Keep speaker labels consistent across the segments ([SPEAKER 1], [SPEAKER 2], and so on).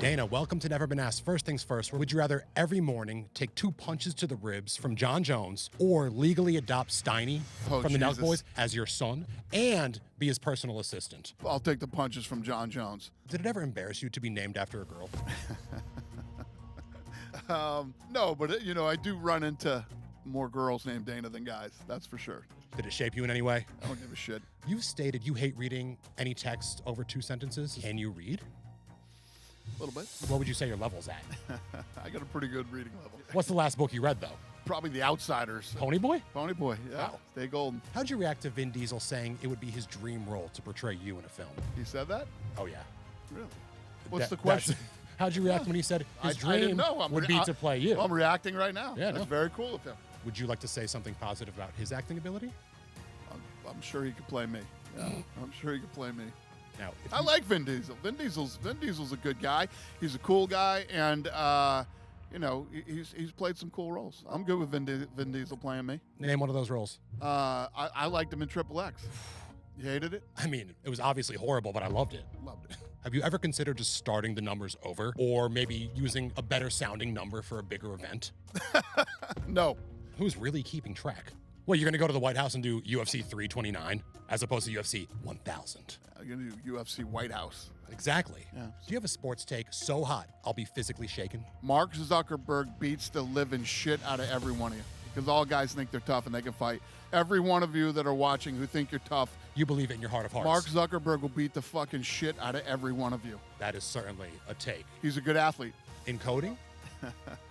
[SPEAKER 1] Dana, welcome to Never Been Asked. First things first, would you rather every morning take 2 punches to the ribs from Jon Jones or legally adopt Steiny from the Nelk Boys as your son and be his personal assistant?
[SPEAKER 2] I'll take the punches from Jon Jones.
[SPEAKER 1] Did it ever embarrass you to be named after a girl?
[SPEAKER 2] No, but I do run into more girls named Dana than guys. That's for sure.
[SPEAKER 1] Did it shape you in any way?
[SPEAKER 2] I don't give a shit.
[SPEAKER 1] You've stated you hate reading any text over 2 sentences. Can you read?
[SPEAKER 2] A little bit.
[SPEAKER 1] What would you say your level's at?
[SPEAKER 2] I got a pretty good reading level.
[SPEAKER 1] What's the last book you read, though?
[SPEAKER 2] Probably The Outsiders.
[SPEAKER 1] Pony Boy?
[SPEAKER 2] Pony Boy, yeah.
[SPEAKER 1] Wow.
[SPEAKER 2] Stay golden.
[SPEAKER 1] How'd you react to Vin Diesel saying it would be his dream role to portray you in a film?
[SPEAKER 2] He said that?
[SPEAKER 1] Oh, yeah.
[SPEAKER 2] Really? What's
[SPEAKER 1] That-
[SPEAKER 2] the question?
[SPEAKER 1] How'd you react when he said his
[SPEAKER 2] I didn't
[SPEAKER 1] dream
[SPEAKER 2] know.
[SPEAKER 1] would be to play you?
[SPEAKER 2] I'm reacting right now.
[SPEAKER 1] Yeah,
[SPEAKER 2] That's
[SPEAKER 1] no.
[SPEAKER 2] very cool of him.
[SPEAKER 1] Would you like to say something positive about his acting ability?
[SPEAKER 2] I'm sure he could play me. Yeah, I'm sure he could play me.
[SPEAKER 1] Now, if
[SPEAKER 2] I like Vin Diesel. Vin Diesel's a good guy. He's a cool guy, and he's played some cool roles. I'm good with Vin Diesel playing me.
[SPEAKER 1] Name one of those roles.
[SPEAKER 2] I liked him in Triple X. You hated it?
[SPEAKER 1] I mean, it was obviously horrible, but I loved it.
[SPEAKER 2] Loved it.
[SPEAKER 1] Have you ever considered just starting the numbers over or maybe using a better sounding number for a bigger event?
[SPEAKER 2] No.
[SPEAKER 1] Who's really keeping track? Well, you're going to go to the White House and do UFC 329 as opposed to UFC 1000.
[SPEAKER 2] I'm going to do UFC White House.
[SPEAKER 1] Exactly.
[SPEAKER 2] Yeah.
[SPEAKER 1] Do you have a sports take so hot I'll be physically shaken?
[SPEAKER 2] Mark Zuckerberg beats the living shit out of every one of you because all guys think they're tough and they can fight. Every one of you that are watching who think you're tough,
[SPEAKER 1] You believe it in your heart of hearts.
[SPEAKER 2] Mark Zuckerberg will beat the fucking shit out of every one of you.
[SPEAKER 1] That is certainly a take.
[SPEAKER 2] He's a good athlete.
[SPEAKER 1] In coding,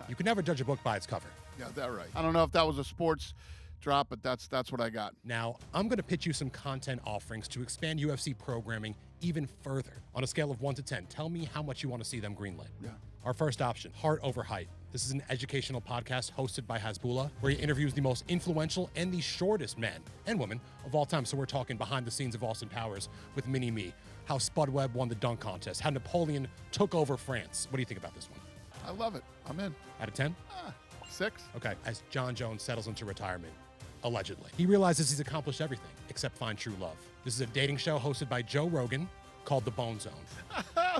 [SPEAKER 1] you can never judge a book by its cover.
[SPEAKER 2] Yeah, that right. I don't know if that was a sports drop, but that's what I got.
[SPEAKER 1] Now, I'm going to pitch you some content offerings to expand UFC programming even further. On a scale of 1 to 10, tell me how much you want to see them greenlit.
[SPEAKER 2] Yeah.
[SPEAKER 1] Our first option, Heart Over Height. This is an educational podcast hosted by Hasbullah, where he interviews the most influential and the shortest men and women of all time. So we're talking behind the scenes of Austin Powers with Mini-Me, how Spud Webb won the dunk contest, how Napoleon took over France. What do you think about this one?
[SPEAKER 2] I love it. I'm in.
[SPEAKER 1] Out of 10?
[SPEAKER 2] 6.
[SPEAKER 1] Okay, as Jon Jones settles into retirement, allegedly. He realizes he's accomplished everything except find true love. This is a dating show hosted by Joe Rogan called The Bone Zone.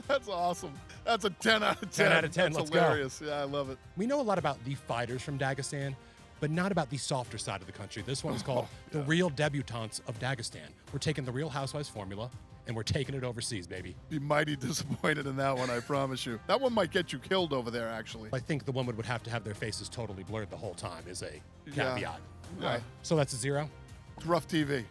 [SPEAKER 2] That's awesome. That's a 10 out of 10.
[SPEAKER 1] 10 out of 10,
[SPEAKER 2] That's
[SPEAKER 1] let's go.
[SPEAKER 2] hilarious. Yeah, I love it.
[SPEAKER 1] We know a lot about the fighters from Dagestan, but not about the softer side of the country. This one is called The Real Debutantes of Dagestan. We're taking the Real Housewives formula, and we're taking it overseas, baby.
[SPEAKER 2] Be mighty disappointed in that one, I promise you. That one might get you killed over there, actually.
[SPEAKER 1] I think the woman would have to have their faces totally blurred the whole time is a caveat.
[SPEAKER 2] Yeah.
[SPEAKER 1] All right, so that's a 0.
[SPEAKER 2] It's rough TV.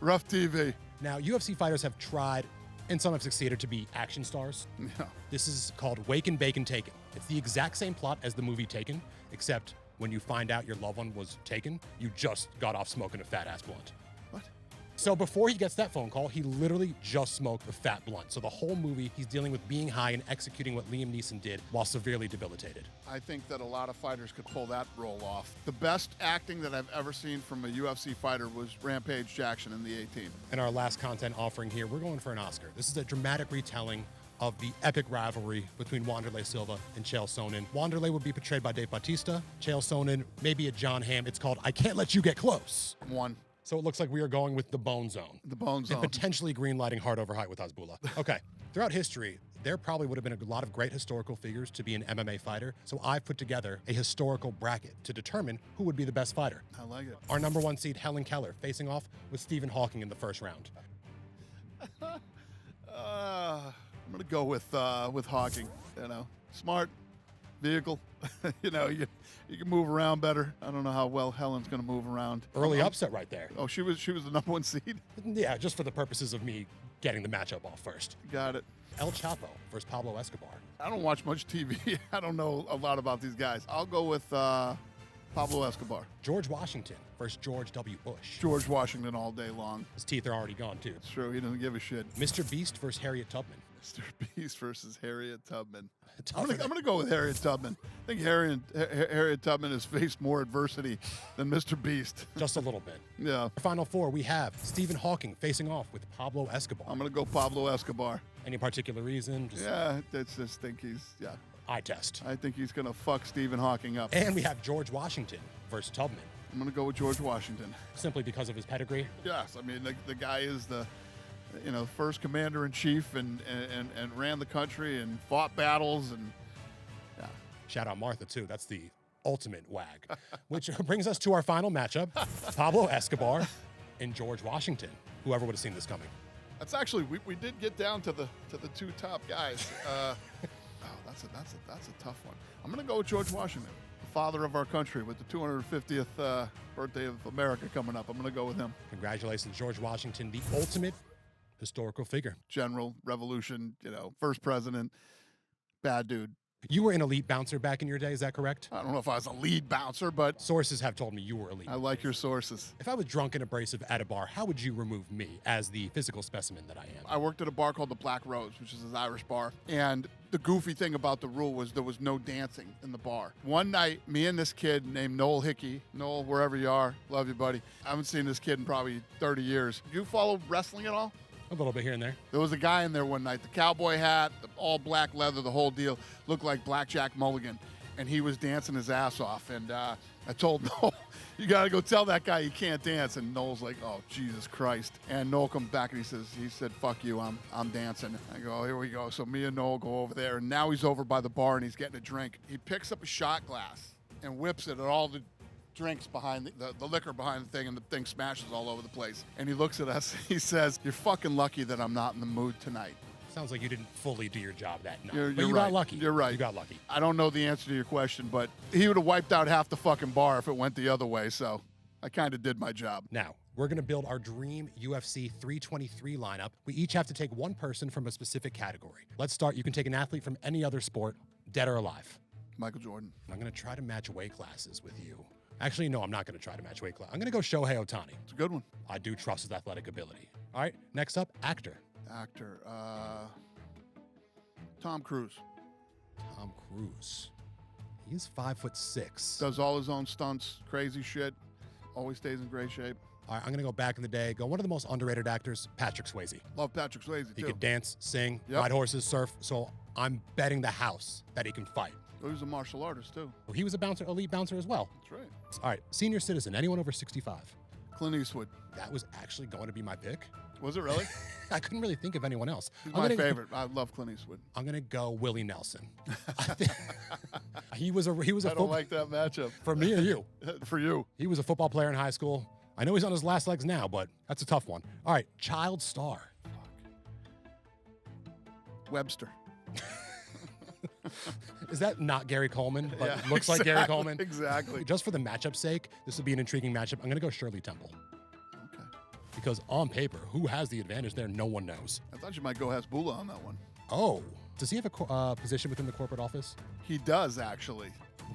[SPEAKER 2] Rough TV.
[SPEAKER 1] Now, UFC fighters have tried and some have succeeded to be action stars.
[SPEAKER 2] Yeah.
[SPEAKER 1] This is called Wake and Bake and Taken. It's the exact same plot as the movie Taken, except when you find out your loved one was taken, you just got off smoking a fat ass blunt.
[SPEAKER 2] What?
[SPEAKER 1] So before he gets that phone call, he literally just smoked a fat blunt. So the whole movie, he's dealing with being high and executing what Liam Neeson did while severely debilitated.
[SPEAKER 2] I think that a lot of fighters could pull that role off. The best acting that I've ever seen from a UFC fighter was Rampage Jackson in the 18.
[SPEAKER 1] And our last content offering here, we're going for an Oscar. This is a dramatic retelling of the epic rivalry between Wanderlei Silva and Chael Sonnen. Wanderlei would be portrayed by Dave Bautista. Chael Sonnen, maybe a John Hamm. It's called I Can't Let You Get Close.
[SPEAKER 2] 1.
[SPEAKER 1] So it looks like we are going with the Bone Zone.
[SPEAKER 2] The Bone Zone.
[SPEAKER 1] And potentially greenlighting Heart Over Height with Hasbullah. Okay. Throughout history, there probably would have been a lot of great historical figures to be an MMA fighter. So I've put together a historical bracket to determine who would be the best fighter.
[SPEAKER 2] I like it.
[SPEAKER 1] Our number 1 seed, Helen Keller, facing off with Stephen Hawking in the first round.
[SPEAKER 2] I'm going to go with Hawking. Smart vehicle. You can move around better. I don't know how well Helen's going to move around.
[SPEAKER 1] Early upset right there.
[SPEAKER 2] Oh, she was the number 1 seed?
[SPEAKER 1] Yeah, just for the purposes of me getting the matchup off first.
[SPEAKER 2] Got it.
[SPEAKER 1] El Chapo versus Pablo Escobar.
[SPEAKER 2] I don't watch much TV. I don't know a lot about these guys. I'll go with Pablo Escobar.
[SPEAKER 1] George Washington versus George W. Bush.
[SPEAKER 2] George Washington all day long.
[SPEAKER 1] His teeth are already gone, too.
[SPEAKER 2] It's true. He doesn't give a shit.
[SPEAKER 1] Mr. Beast versus Harriet Tubman.
[SPEAKER 2] Mr. Beast versus Harriet Tubman.
[SPEAKER 1] Tough
[SPEAKER 2] I'm gonna go with Harriet Tubman. I think Harriet Tubman has faced more adversity than Mr. Beast.
[SPEAKER 1] Just a little bit.
[SPEAKER 2] Yeah.
[SPEAKER 1] Our final 4, we have Stephen Hawking facing off with Pablo Escobar.
[SPEAKER 2] I'm gonna go Pablo Escobar.
[SPEAKER 1] Any particular reason?
[SPEAKER 2] Yeah, just think yeah.
[SPEAKER 1] Eye test.
[SPEAKER 2] I think he's gonna fuck Stephen Hawking up.
[SPEAKER 1] And we have George Washington versus Tubman.
[SPEAKER 2] I'm gonna go with George Washington.
[SPEAKER 1] Simply because of his pedigree.
[SPEAKER 2] Yes, I mean the guy is you know, first commander-in-chief and ran the country and fought battles and, yeah.
[SPEAKER 1] Shout out Martha, too. That's the ultimate wag. Which brings us to our final matchup, Pablo Escobar and George Washington. Whoever would have seen this coming.
[SPEAKER 2] That's actually, we did get down to the two top guys. That's a tough one. I'm going to go with George Washington, the father of our country, with the 250th birthday of America coming up. I'm going to go with him.
[SPEAKER 1] Congratulations, George Washington, the ultimate historical figure.
[SPEAKER 2] General, revolution, you know, first president, bad dude.
[SPEAKER 1] You were an elite bouncer back in your day, is that correct?
[SPEAKER 2] I don't know if I was a lead bouncer, but
[SPEAKER 1] Sources have told me you were elite.
[SPEAKER 2] I like your sources.
[SPEAKER 1] If I was drunk and abrasive at a bar, how would you remove me as the physical specimen that I am?
[SPEAKER 2] I worked at a bar called the Black Rose, which is an Irish bar. And the goofy thing about the rule was there was no dancing in the bar. One night, me and this kid named Noel Hickey, Noel, wherever you are, love you, buddy. I haven't seen this kid in probably 30 years. Do you follow wrestling at all?
[SPEAKER 1] A little bit here and there.
[SPEAKER 2] There was a guy in there one night, the cowboy hat, the all black leather, the whole deal, looked like Blackjack Mulligan. And he was dancing his ass off. And I told Noel, you got to go tell that guy he can't dance. And Noel's like, oh, Jesus Christ. And Noel comes back and he said, fuck you, I'm dancing. I go, oh, here we go. So me and Noel go over there. And now he's over by the bar and he's getting a drink. He picks up a shot glass and whips it at all the drinks behind the liquor behind the thing, and the thing smashes all over the place. And he looks at us, he says, you're fucking lucky that I'm not in the mood tonight.
[SPEAKER 1] Sounds like you didn't fully do your job that night.
[SPEAKER 2] You're
[SPEAKER 1] But you
[SPEAKER 2] right.
[SPEAKER 1] got lucky.
[SPEAKER 2] You're right.
[SPEAKER 1] You got lucky.
[SPEAKER 2] I don't know the answer to your question, but he would have wiped out half the fucking bar if it went the other way, so I kind of did my job.
[SPEAKER 1] Now, we're going to build our dream UFC 323 lineup. We each have to take one person from a specific category. Let's start. You can take an athlete from any other sport, dead or alive.
[SPEAKER 2] Michael Jordan.
[SPEAKER 1] I'm going to try to match weight classes with you. Actually, no, I'm not going to try to match weight class. I'm going to go Shohei Ohtani.
[SPEAKER 2] It's a good one.
[SPEAKER 1] I do trust his athletic ability. All right, next up, actor.
[SPEAKER 2] Actor. Tom Cruise.
[SPEAKER 1] Tom Cruise. He's 5'6".
[SPEAKER 2] Does all his own stunts, crazy shit. Always stays in great shape.
[SPEAKER 1] All right, I'm going to go back in the day. Go one of the most underrated actors, Patrick Swayze.
[SPEAKER 2] Love Patrick Swayze,
[SPEAKER 1] He
[SPEAKER 2] too.
[SPEAKER 1] could dance, sing,
[SPEAKER 2] Yep.
[SPEAKER 1] ride horses, surf. So I'm betting the house that he can fight.
[SPEAKER 2] Oh, he was a martial artist, too.
[SPEAKER 1] Well, he was a bouncer, elite bouncer as well.
[SPEAKER 2] That's right.
[SPEAKER 1] All right, senior citizen, anyone over 65.
[SPEAKER 2] Clint Eastwood.
[SPEAKER 1] That was actually going to be my pick.
[SPEAKER 2] Was it really?
[SPEAKER 1] I couldn't really think of anyone else.
[SPEAKER 2] He's my favorite. I love Clint Eastwood.
[SPEAKER 1] I'm gonna go Willie Nelson. He was a
[SPEAKER 2] I don't like that matchup.
[SPEAKER 1] for me or you.
[SPEAKER 2] For you.
[SPEAKER 1] He was a football player in high school. I know he's on his last legs now, but that's a tough one. All right, child star.
[SPEAKER 2] Webster.
[SPEAKER 1] Is that not Gary Coleman, but
[SPEAKER 2] Yeah,
[SPEAKER 1] looks like Gary Coleman?
[SPEAKER 2] Exactly.
[SPEAKER 1] Just for the matchup's sake, this would be an intriguing matchup. I'm gonna go Shirley Temple.
[SPEAKER 2] Okay.
[SPEAKER 1] Because on paper, who has the advantage there? No one knows.
[SPEAKER 2] I thought you might go Hasbulla on that one.
[SPEAKER 1] Oh, does he have a position within the corporate office?
[SPEAKER 2] He does, actually.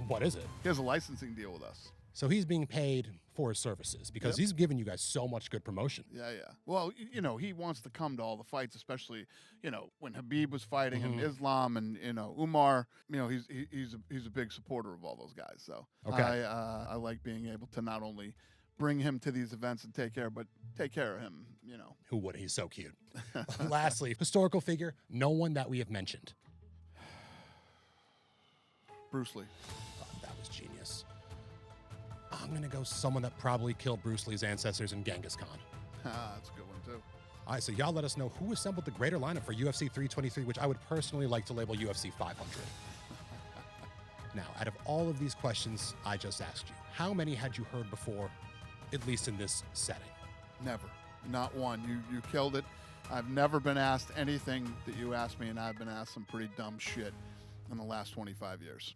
[SPEAKER 1] What is it?
[SPEAKER 2] He has a licensing deal with us.
[SPEAKER 1] So he's being paid for his services because he's giving you guys so much good promotion.
[SPEAKER 2] Yeah, yeah. Well, you know, he wants to come to all the fights, especially, you know, when Habib was fighting and Islam and, you know, Umar. You know, he's a big supporter of all those guys. So
[SPEAKER 1] Okay.
[SPEAKER 2] I like being able to not only bring him to these events and take care of him, you know.
[SPEAKER 1] Who would? He's so cute. Lastly, historical figure, no one that we have mentioned.
[SPEAKER 2] Bruce Lee.
[SPEAKER 1] Oh, that was genius. I'm going to go someone that probably killed Bruce Lee's ancestors in Genghis Khan.
[SPEAKER 2] That's a good one, too.
[SPEAKER 1] All right, so y'all let us know who assembled the greater lineup for UFC 323, which I would personally like to label UFC 500. Now, out of all of these questions I just asked you, how many had you heard before, at least in this setting?
[SPEAKER 2] Never. Not one. You killed it. I've never been asked anything that you asked me, and I've been asked some pretty dumb shit in the last 25 years.